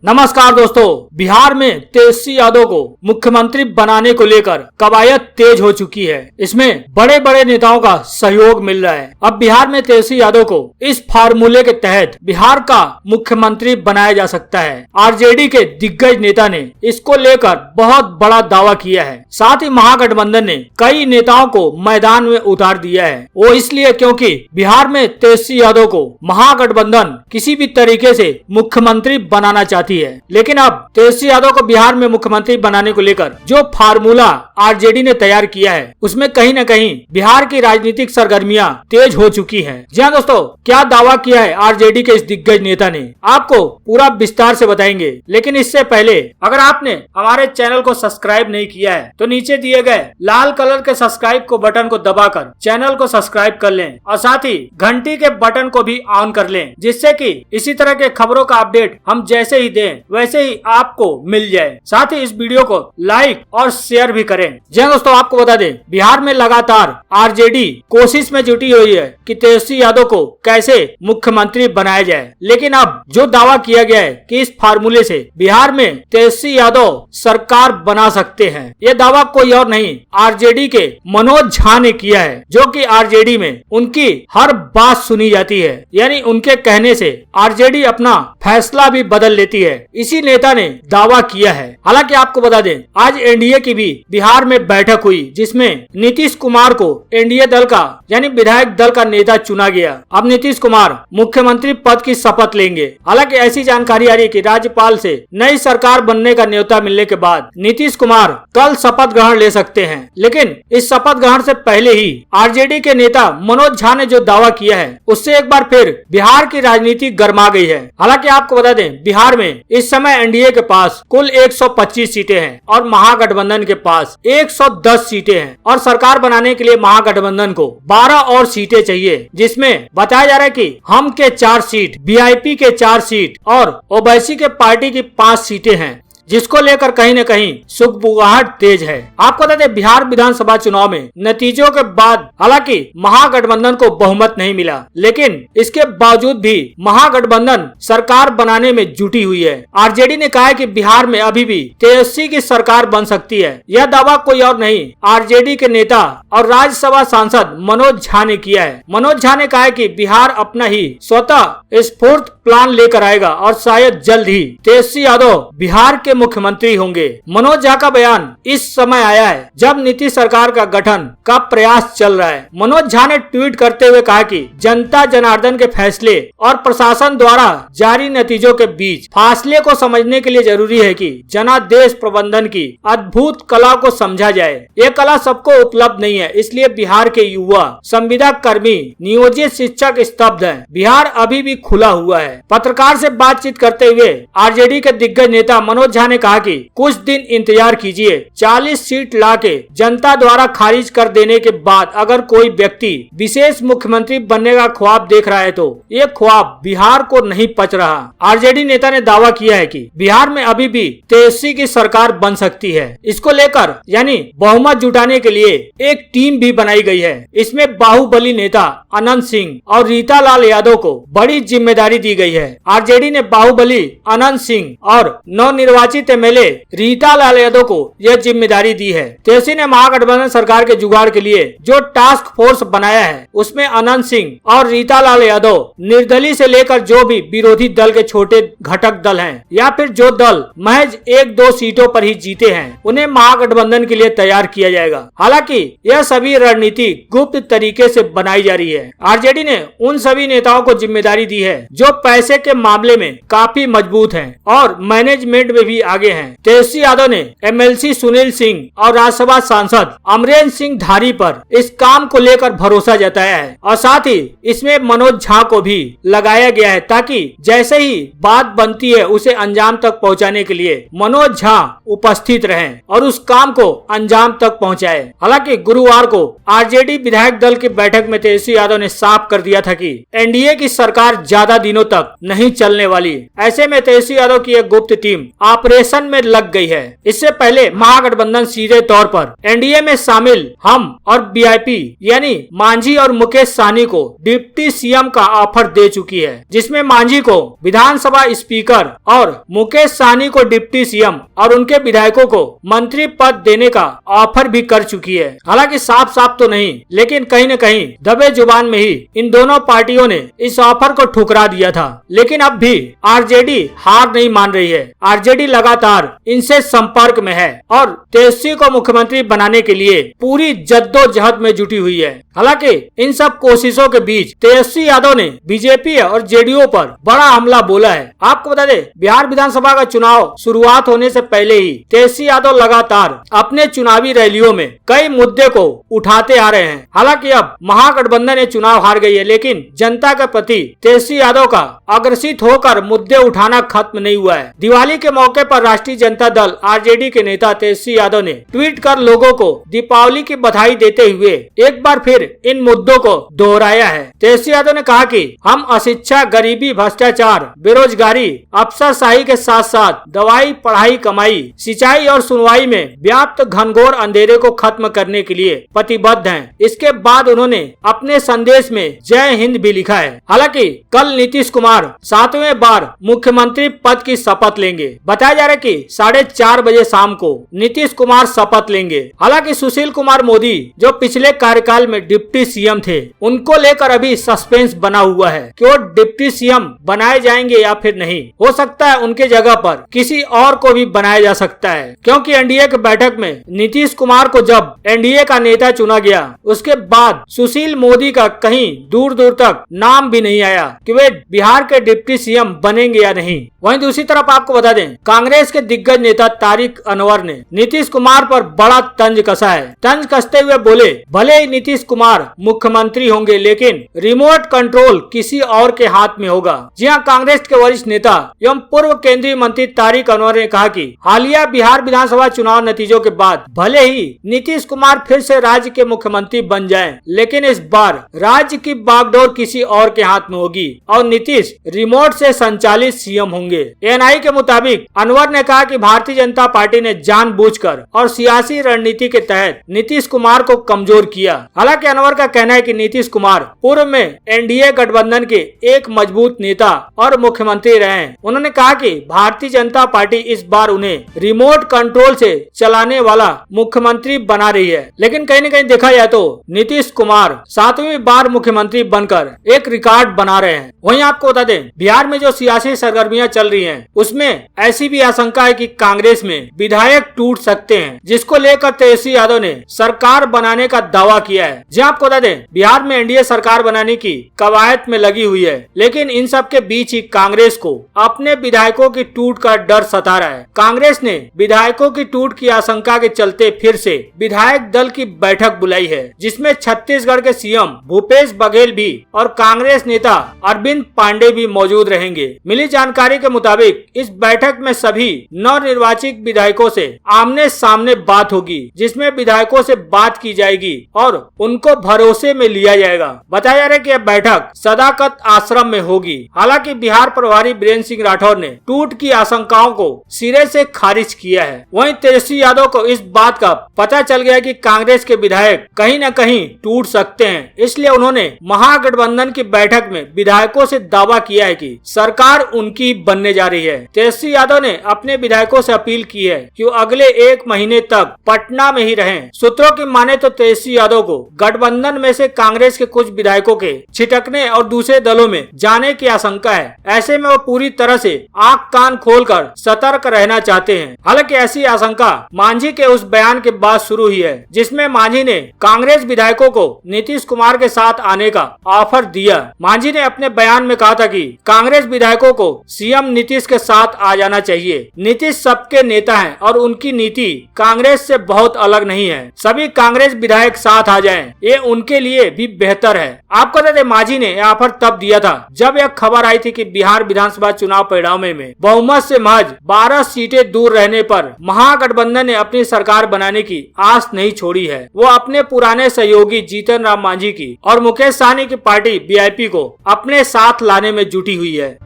नमस्कार दोस्तों, बिहार में तेजस्वी यादव को मुख्यमंत्री बनाने को लेकर कवायद तेज हो चुकी है। इसमें बड़े बड़े नेताओं का सहयोग मिल रहा है। अब बिहार में तेजस्वी यादव को इस फार्मूले के तहत बिहार का मुख्यमंत्री बनाया जा सकता है। आरजेडी के दिग्गज नेता ने इसको लेकर बहुत बड़ा दावा किया है। साथ ही महागठबंधन ने कई नेताओं को मैदान में उतार दिया है। वो इसलिए क्योंकि बिहार में तेजस्वी यादव को महागठबंधन किसी भी तरीके से मुख्यमंत्री बनाना चाहती है। लेकिन अब तेजस्वी यादव को बिहार में मुख्यमंत्री बनाने को लेकर जो फार्मूला आरजेडी ने तैयार किया है, उसमें कहीं न कहीं बिहार की राजनीतिक सरगर्मियां तेज हो चुकी हैं। जी हाँ दोस्तों, क्या दावा किया है आरजेडी के इस दिग्गज नेता ने, आपको पूरा विस्तार से बताएंगे। लेकिन इससे पहले अगर आपने हमारे चैनल को सब्सक्राइब नहीं किया है तो नीचे दिए गए लाल कलर के सब्सक्राइब को बटन को दबाकर चैनल को सब्सक्राइब कर लें और साथ ही घंटी के बटन को भी ऑन कर लें, जिससे कि इसी तरह के खबरों का अपडेट हम जैसे ही दें वैसे ही आपको मिल जाए। साथ ही इस वीडियो को लाइक और शेयर भी करें। जी दोस्तों, आपको बता दें, बिहार में लगातार आरजेडी कोशिश में जुटी हुई है कि तेजस्वी यादव को कैसे मुख्यमंत्री बनाया जाए। लेकिन अब जो दावा किया गया है कि इस फार्मूले से बिहार में तेजस्वी यादव सरकार बना सकते हैं, ये दावा कोई और नहीं आरजेडी के मनोज झा ने किया है, जो कि आरजेडी में उनकी हर बात सुनी जाती है। यानी उनके कहने से आरजेडी अपना फैसला भी बदल लेती है। इसी नेता ने दावा किया है। हालांकि आपको बता दें, आज एनडीए की भी बिहार में बैठक हुई, जिसमें नीतीश कुमार को एनडीए दल का यानी विधायक दल का नेता चुना गया। अब नीतीश कुमार मुख्यमंत्री पद की शपथ लेंगे। हालांकि ऐसी जानकारी आ रही है कि राज्यपाल से नई सरकार बनने का न्योता मिलने के बाद नीतीश कुमार कल शपथ ग्रहण ले सकते हैं। लेकिन इस शपथ ग्रहण से पहले ही आरजेडी के नेता मनोज झा ने जो दावा किया है, उससे एक बार फिर बिहार की राजनीति गर्मा गई है। हालांकि आपको बता दें, बिहार में इस समय एनडीए के पास कुल 125 सीटें हैं और महागठबंधन के पास 110 सीटें हैं और सरकार बनाने के लिए महागठबंधन को 12 और सीटें चाहिए, जिसमें बताया जा रहा है कि हम के 4 सीट, वीआईपी के 4 सीट और ओवैसी के पार्टी की 5 सीटें हैं, जिसको लेकर कहीं न कहीं सुगबुगाहट तेज है। आपको बता दें, बिहार विधानसभा चुनाव में नतीजों के बाद हालांकि महागठबंधन को बहुमत नहीं मिला, लेकिन इसके बावजूद भी महागठबंधन सरकार बनाने में जुटी हुई है। आरजेडी ने कहा है कि बिहार में अभी भी तेजस्वी की सरकार बन सकती है। यह दावा कोई और नहीं आरजेडी के नेता और राज्यसभा सांसद मनोज झा ने किया है। मनोज झा ने कहा है कि बिहार अपना ही स्वतः स्फूर्त प्लान लेकर आएगा और शायद जल्द ही तेजस्वी यादव बिहार के मुख्यमंत्री होंगे। मनोज झा का बयान इस समय आया है जब नीतीश सरकार का गठन का प्रयास चल रहा है। मनोज झा ने ट्वीट करते हुए कहा कि जनता जनार्दन के फैसले और प्रशासन द्वारा जारी नतीजों के बीच फासले को समझने के लिए जरूरी है कि जनादेश प्रबंधन की अद्भुत कला को समझा जाए। ये कला सबको उपलब्ध नहीं है, इसलिए बिहार के युवा, संविदा कर्मी, नियोजित शिक्षक स्तब्ध हैं। बिहार अभी भी खुला हुआ है। पत्रकार से बातचीत करते हुए आरजेडी के दिग्गज नेता मनोज झा ने कहा कि कुछ दिन इंतजार कीजिए, 40 सीट लाके जनता द्वारा खारिज कर देने के बाद अगर कोई व्यक्ति विशेष मुख्यमंत्री बनने का ख्वाब देख रहा है तो ये ख्वाब बिहार को नहीं पच रहा। आरजेडी नेता ने दावा किया है कि बिहार में अभी भी तेजस्वी की सरकार बन सकती है। इसको लेकर यानी बहुमत जुटाने के लिए एक टीम भी बनाई गई है। इसमें बाहुबली नेता अनंत सिंह और रीता लाल यादव को बड़ी जिम्मेदारी दी गई है। आरजेडी ने बाहुबली अनंत सिंह और नवनिर्वाचित एमएलए रीता लाल यादव को यह जिम्मेदारी दी है। तेजस्वी ने महागठबंधन सरकार के जुगाड़ के लिए जो टास्क फोर्स बनाया है, उसमें अनंत सिंह और रीता लाल यादव निर्दलीय से लेकर जो भी विरोधी दल के छोटे घटक दल हैं या फिर जो दल महज 1-2 सीटों पर ही जीते हैं, उन्हें महागठबंधन के लिए तैयार किया जाएगा। हालांकि यह सभी रणनीति गुप्त तरीके से बनाई जा रही है। आरजेडी ने उन सभी नेताओं को जिम्मेदारी दी है जो पैसे के मामले में काफी मजबूत हैं और मैनेजमेंट में भी आगे हैं। तेजस्वी यादव ने एमएलसी सुनील सिंह और राज्यसभा सांसद अमरेंद्र सिंह धारी पर इस काम को लेकर भरोसा जताया है और साथ ही इसमें मनोज झा को भी लगाया गया है, ताकि जैसे ही बात बनती है उसे अंजाम तक पहुंचाने के लिए मनोज झा उपस्थित रहें और उस काम को अंजाम तक पहुंचाए। हालांकि गुरुवार को आरजेडी विधायक दल की बैठक में तेजस्वी यादव ने साफ कर दिया था कि एनडीए की सरकार ज्यादा दिनों तक नहीं चलने वाली। ऐसे में तेजस्वी यादव की एक गुप्त टीम ऑपरेशन प्रिपरेशन में लग गई है। इससे पहले महागठबंधन सीधे तौर पर एनडीए में शामिल हम और वीआईपी यानी मांझी और मुकेश सहनी को डिप्टी सीएम का ऑफर दे चुकी है, जिसमें मांझी को विधानसभा स्पीकर और मुकेश सहनी को डिप्टी सीएम और उनके विधायकों को मंत्री पद देने का ऑफर भी कर चुकी है। हालांकि साफ साफ तो नहीं, लेकिन कहीं न कहीं दबे जुबान में ही इन दोनों पार्टियों ने इस ऑफर को ठुकरा दिया था। लेकिन अब भी आरजेडी हार नहीं मान रही है। आरजेडी लगातार इनसे संपर्क में है और तेजस्वी को मुख्यमंत्री बनाने के लिए पूरी जद्दोजहद में जुटी हुई है। हालांकि इन सब कोशिशों के बीच तेजस्वी यादव ने बीजेपी और जेडीयू पर बड़ा हमला बोला है। आपको बता दें, बिहार विधानसभा का चुनाव शुरुआत होने से पहले ही तेजस्वी यादव लगातार अपने चुनावी रैलियों में कई मुद्दे को उठाते आ रहे हैं। हालांकि अब महागठबंधन ये चुनाव हार गई है, लेकिन जनता के प्रति तेजस्वी यादव का अग्रसित होकर मुद्दे उठाना खत्म नहीं हुआ है। दिवाली के मौके पर राष्ट्रीय जनता दल आरजेडी के नेता तेजस्वी यादव ने ट्वीट कर लोगों को दीपावली की बधाई देते हुए एक बार फिर इन मुद्दों को दोहराया है। तेजस्वी यादव ने कहा कि हम अशिक्षा, गरीबी, भ्रष्टाचार, बेरोजगारी, अफसरशाही के साथ साथ दवाई, पढ़ाई, कमाई, सिंचाई और सुनवाई में व्याप्त घनघोर अंधेरे को खत्म करने के लिए प्रतिबद्ध हैं। इसके बाद उन्होंने अपने संदेश में जय हिंद भी लिखा है। हालांकि कल नीतीश कुमार 7वें बार मुख्यमंत्री पद की शपथ लेंगे। बताया जा रहा है कि 4:30 बजे शाम को नीतीश कुमार शपथ लेंगे। हालांकि सुशील कुमार मोदी जो पिछले कार्यकाल में डिप्टी सीएम थे, उनको लेकर अभी सस्पेंस बना हुआ है कि वो डिप्टी सीएम बनाए जाएंगे या फिर नहीं। हो सकता है उनके जगह पर किसी और को भी बनाया जा सकता है, क्योंकि एनडीए की बैठक में नीतीश कुमार को जब एनडीए का नेता चुना गया, उसके बाद सुशील मोदी का कहीं दूर दूर तक नाम भी नहीं आया कि वे बिहार के डिप्टी सीएम बनेंगे या नहीं। वहीं दूसरी तरफ आपको बता दें, कांग्रेस के दिग्गज नेता तारिक अनवर ने नीतीश कुमार पर बड़ा तंज कसा है। तंज कसते हुए बोले, भले ही नीतीश कुमार मुख्यमंत्री होंगे, लेकिन रिमोट कंट्रोल किसी और के हाथ में होगा। जी हां, कांग्रेस के वरिष्ठ नेता एवं पूर्व केंद्रीय मंत्री तारिक अनवर ने कहा कि हालिया बिहार विधानसभा चुनाव नतीजों के बाद भले ही नीतीश कुमार फिर से राज्य के मुख्यमंत्री बन जाएं, लेकिन इस बार राज्य की बागडोर किसी और के हाथ में होगी और नीतीश रिमोट से संचालित सीएम होंगे। एएनआई के मुताबिक अनवर ने कहा कि भारतीय जनता पार्टी ने जानबूझकर और सियासी रणनीति के तहत नीतीश कुमार को कमजोर किया। हालांकि अनवर का कहना है कि नीतीश कुमार पूर्व में एनडीए गठबंधन के एक मजबूत नेता और मुख्यमंत्री रहे हैं। उन्होंने कहा कि भारतीय जनता पार्टी इस बार उन्हें रिमोट कंट्रोल से चलाने वाला मुख्यमंत्री बना रही है। लेकिन कहीं न कहीं देखा जाए तो नीतीश कुमार 7वीं बार मुख्यमंत्री बनकर एक रिकॉर्ड बना रहे हैं। वहीं आपको बता दें, बिहार में जो सियासी सरगर्मियां चल रही हैं, उसमें ऐसी भी आशंका है कि कांग्रेस में विधायक टूट सकते हैं, जिसको लेकर तेजस्वी यादव ने सरकार बनाने का दावा किया है। जी आपको बता दें, बिहार में एनडीए सरकार बनाने की कवायद में लगी हुई है, लेकिन इन सब के बीच ही कांग्रेस को अपने विधायकों की टूट का डर सता रहा है। कांग्रेस ने विधायकों की टूट की आशंका के चलते फिर से विधायक दल की बैठक बुलाई है, जिसमें छत्तीसगढ़ के सीएम भूपेश बघेल भी और कांग्रेस नेता अरविंद पांडे भी मौजूद रहेंगे। मिली जानकारी के मुताबिक इस बैठक में सभी नवनिर्वाचित विधायकों से आमने सामने बात होगी, जिसमें विधायकों से बात की जाएगी और उनको भरोसे में लिया जाएगा। बताया जा रहा है कि यह बैठक सदाकत आश्रम में होगी। हालांकि बिहार प्रभारी बीरेंद्र सिंह राठौर ने टूट की आशंकाओं को सिरे से खारिज किया है। वहीं तेजस्वी यादव को इस बात का पता चल गया कि कांग्रेस के विधायक कहीं न कहीं टूट सकते हैं, इसलिए उन्होंने महागठबंधन की बैठक में विधायकों से दावा किया है कि सरकार उनकी बनने जा रही है। तेजस्वी यादव ने अपने विधायकों से अपील की है कि वो अगले 1 महीने तक पटना में ही रहें। सूत्रों की माने तो तेजस्वी यादव को गठबंधन में से कांग्रेस के कुछ विधायकों के छिटकने और दूसरे दलों में जाने की आशंका है। ऐसे में वो पूरी तरह से आंख कान खोलकर सतर्क रहना चाहते हैं। हालांकि ऐसी आशंका मांझी के उस बयान के बाद शुरू हुई है, जिसमें मांझी ने कांग्रेस विधायकों को नीतीश कुमार के साथ आने का ऑफर दिया। मांझी ने अपने बयान में कहा था कि कांग्रेस विधायकों को सीएम नीतीश के साथ आ जाना चाहिए। नीतीश सबके नेता हैं और उनकी नीति कांग्रेस से बहुत अलग नहीं है। सभी कांग्रेस विधायक साथ आ जाएं, ये उनके लिए भी बेहतर है। आपको बता दें, मांझी ने यह ऑफर तब दिया था जब यह खबर आई थी कि बिहार विधानसभा चुनाव परिणाम में बहुमत से महज 12 सीटें दूर रहने पर महागठबंधन ने अपनी सरकार बनाने की आस नहीं छोड़ी है। वो अपने पुराने सहयोगी जीतन राम मांझी की और मुकेश सहनी की पार्टी वीआईपी को अपने साथ लाने में जुटी हुई है।